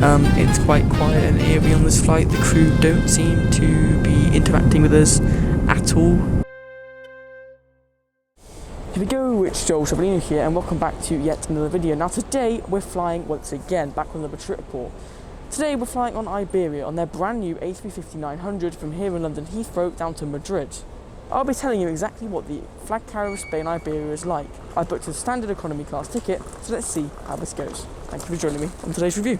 It's quite quiet and eerie on this flight. The crew don't seem to be interacting with us at all. Here we go, it's Joel Shabalino here and welcome back to yet another video. Now today we're flying once again back on the Madrid report. Today we're flying on Iberia on their brand new A350-900 from here in London Heathrow down to Madrid. I'll be telling you exactly what the flag carrier of Spain Iberia is like. I booked a standard economy class ticket, so let's see how this goes. Thank you for joining me on today's review.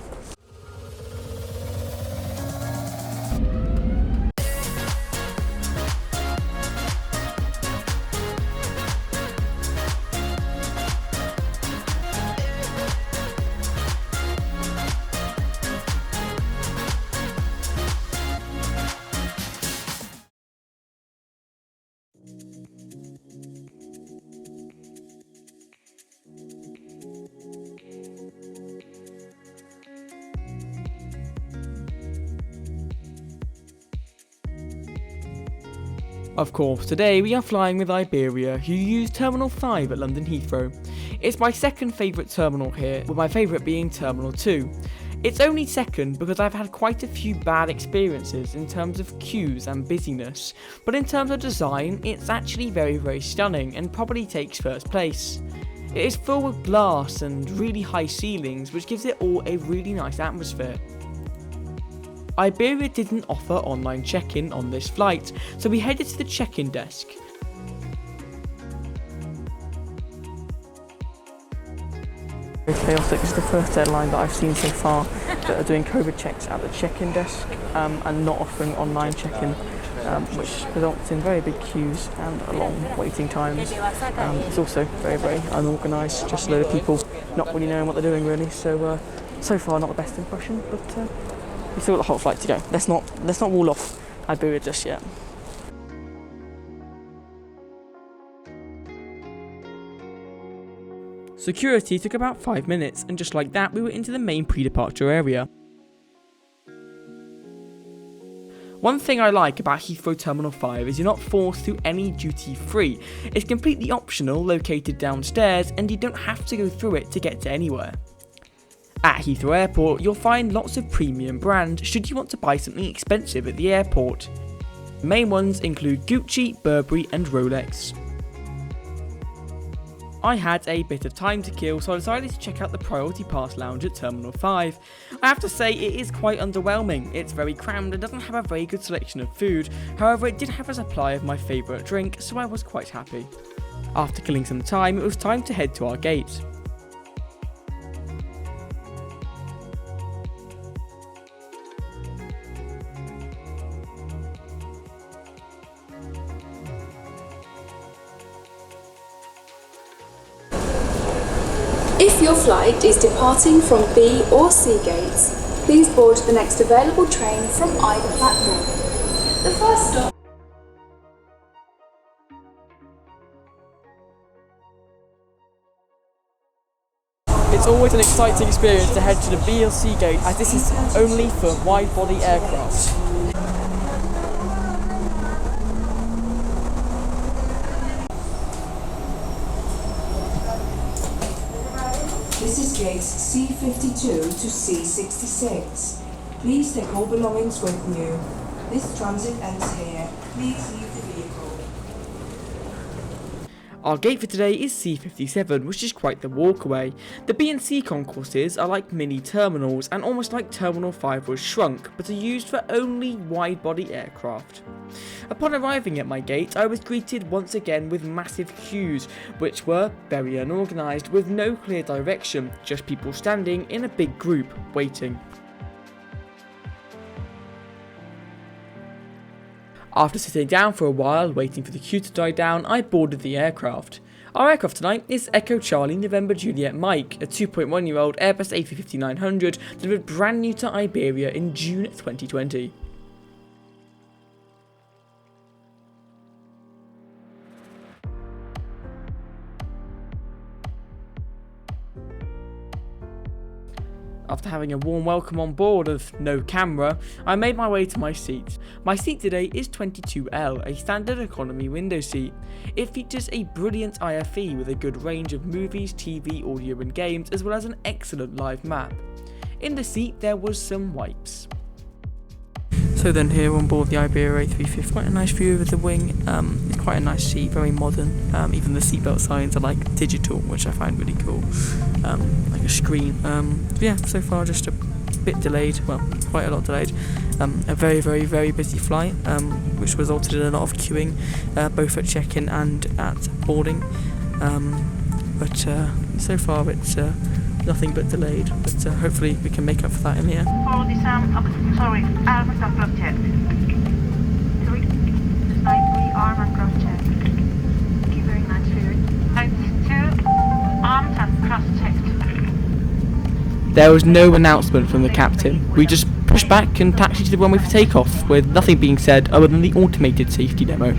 Of course, today we are flying with Iberia, who use Terminal 5 at London Heathrow. It's my second favourite terminal here, with my favourite being Terminal 2. It's only second because I've had quite a few bad experiences in terms of queues and busyness, but in terms of design, it's actually very stunning and probably takes first place. It is full with glass and really high ceilings, which gives it all a really nice atmosphere. Iberia didn't offer online check-in on this flight, so we headed to the check-in desk. Very chaotic. This is the first airline that I've seen so far that are doing COVID checks at the check-in desk and not offering online check-in, which results in very big queues and long waiting times. It's also very unorganised, just a load of people not really knowing what they're doing really, so far not the best impression, but we still got the whole flight to go. Let's not wall off Iberia just yet. Security took about 5 minutes, and just like that we were into the main pre-departure area. One thing I like about Heathrow Terminal 5 is you're not forced to any duty free. It's completely optional, located downstairs, and you don't have to go through it to get to anywhere. At Heathrow Airport, you'll find lots of premium brands should you want to buy something expensive at the airport. The main ones include Gucci, Burberry and Rolex. I had a bit of time to kill, so I decided to check out the Priority Pass Lounge at Terminal 5. I have to say it is quite underwhelming. It's very crammed and doesn't have a very good selection of food, however it did have a supply of my favourite drink, so I was quite happy. After killing some time, it was time to head to our gate. If your flight is departing from B or C gates, please board the next available train from either platform. The first stop. It's always an exciting experience to head to the B or C gate, as this is only for wide-body aircraft. This is gates C52 to C66. Please take all belongings with you. This transit ends here. Please leave the vehicle. Our gate for today is C57, which is quite the walk away. The B and C concourses are like mini terminals and almost like Terminal 5 was shrunk, but are used for only wide-body aircraft. Upon arriving at my gate, I was greeted once again with massive queues, which were very unorganised with no clear direction, just people standing in a big group waiting. After sitting down for a while, waiting for the queue to die down, I boarded the aircraft. Our aircraft tonight is Echo Charlie November Juliet Mike, a 2.1-year-old Airbus A350-900 delivered brand new to Iberia in June 2020. After having a warm welcome on board of no camera, I made my way to my seat. My seat today is 22L, a standard economy window seat. It features a brilliant IFE with a good range of movies, TV, audio and games, as well as an excellent live map. In the seat there was some wipes. So then here on board the Iberia A350, quite a nice view of the wing. It's quite a nice seat, very modern. Even the seatbelt signs are like digital, which I find really cool, like a screen. Yeah, so far just a bit delayed, well, quite a lot delayed. A very, very, very busy flight, which resulted in a lot of queuing, both at check-in and at boarding. But so far it's nothing but delayed, but hopefully we can make up for that in the air. For the arm and cross check. Sorry, arm and cross check. Thank you very much for your 2 arms and cross checked. There was no announcement from the captain. We just pushed back and taxied to the runway for takeoff, with nothing being said other than the automated safety demo.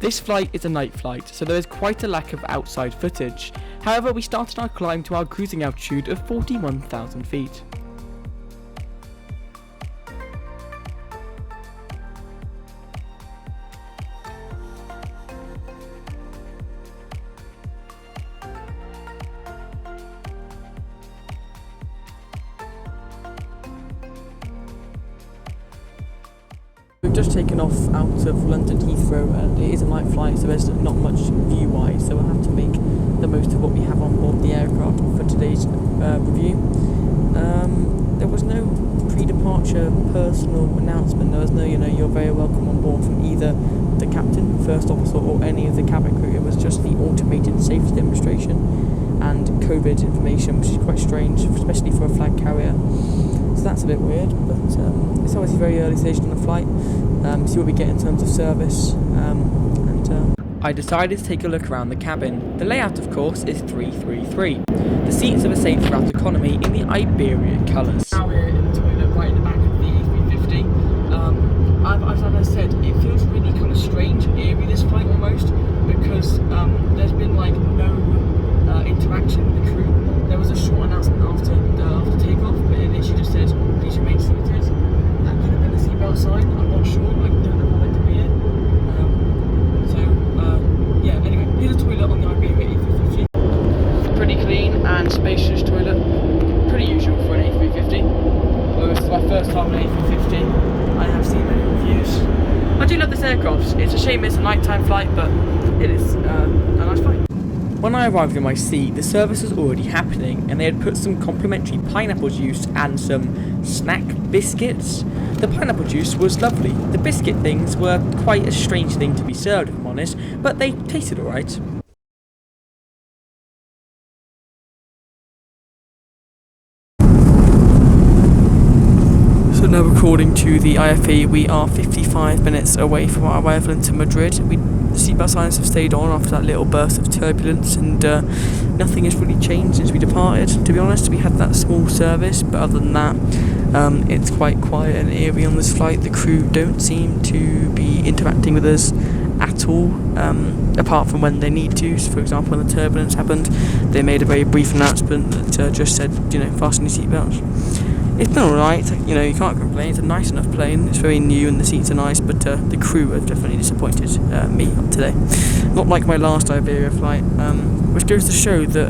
This flight is a night flight, so there is quite a lack of outside footage. However, we started our climb to our cruising altitude of 41,000 feet. We've just taken off out of London Heathrow, and it is a night flight, so there's not much view-wise, so we'll have to make the most of what we have on board the aircraft for today's review. There was no pre-departure personal announcement. There was no, you're very welcome on board from either the captain, first officer, or any of the cabin crew. It was just the automated safety demonstration and COVID information, which is quite strange, especially for a flag carrier. So that's a bit weird, but it's obviously very early stage in the flight. See what we get in terms of service, I decided to take a look around the cabin. The layout, of course, is 333. The seats are the same throughout economy in the Iberia colours. Now we're in the toilet right in the back of the A350. As I said, it feels really kind of strange, eerie, this flight almost, because there's been like no interaction with the crew. There was a short announcement after takeoff, but it literally just said, please remain seated. That could have been a seatbelt sign, I'm not sure, I don't know how meant to read it. Yeah, anyway, here's a toilet on the Iberia A350. Pretty clean and spacious toilet, pretty usual for an A350. Well, this is my first time on an A350, I have seen many reviews. I do love this aircraft, it's a shame it's a nighttime flight, but it is a nice flight. When I arrived in my seat, the service was already happening, and they had put some complimentary pineapple juice and some snack biscuits. The pineapple juice was lovely. The biscuit things were quite a strange thing to be served, if I'm honest, but they tasted alright. So now, according to the IFE, we are 55 minutes away from our arrival into Madrid. The seatbelt signs have stayed on after that little burst of turbulence, and nothing has really changed since we departed. To be honest, we had that small service, but other than that, it's quite quiet and eerie on this flight. The crew don't seem to be interacting with us at all, apart from when they need to. So for example, when the turbulence happened, they made a very brief announcement that just said, fasten your seatbelts. It's been alright, you can't complain. It's a nice enough plane. It's very new and the seats are nice, but the crew have definitely disappointed me today. Not like my last Iberia flight, which goes to show that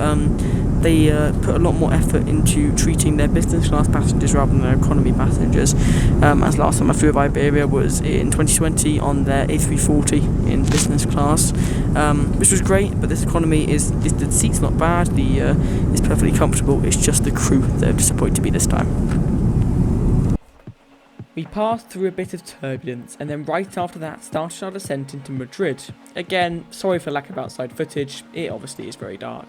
they put a lot more effort into treating their business class passengers rather than their economy passengers. As last time I flew with Iberia was in 2020 on their A350 in business class, which was great. But this economy is the seat's not bad. It's perfectly comfortable. It's just the crew that have disappointed me this time. We passed through a bit of turbulence, and then right after that started our descent into Madrid. Again, sorry for lack of outside footage. It obviously is very dark.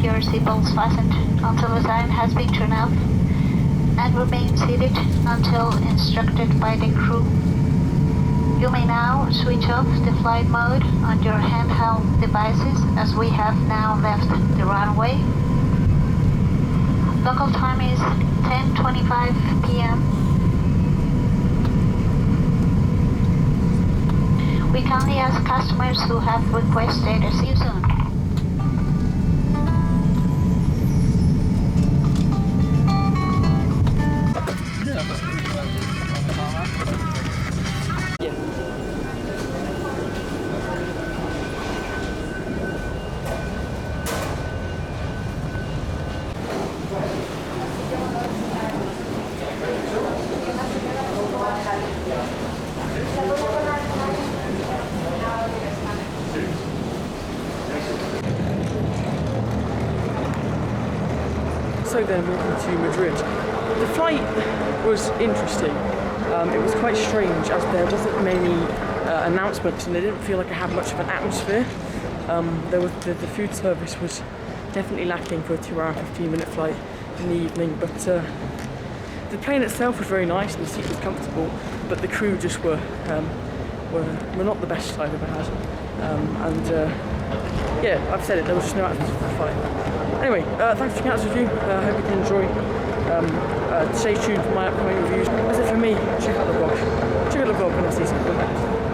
Your seatbelts fastened until the sign has been turned off and remain seated until instructed by the crew. You may now switch off the flight mode on your handheld devices as we have now left the runway. Local time is 10:25 p.m. We kindly ask customers who have requested to see you soon. So then, walking to Madrid. The flight was interesting. It was quite strange as there wasn't many announcements and I didn't feel like I had much of an atmosphere. The food service was definitely lacking for a 2-hour, 15-minute flight in the evening, but the plane itself was very nice and the seat was comfortable, but the crew just were not the best I've ever had. Yeah, I've said it, there was just no atmosphere for the flight. Anyway, thanks for checking out this review. I hope you can enjoy. Stay tuned for my upcoming reviews. That's it for me. Check out the vlog. Check out the vlog when I see something.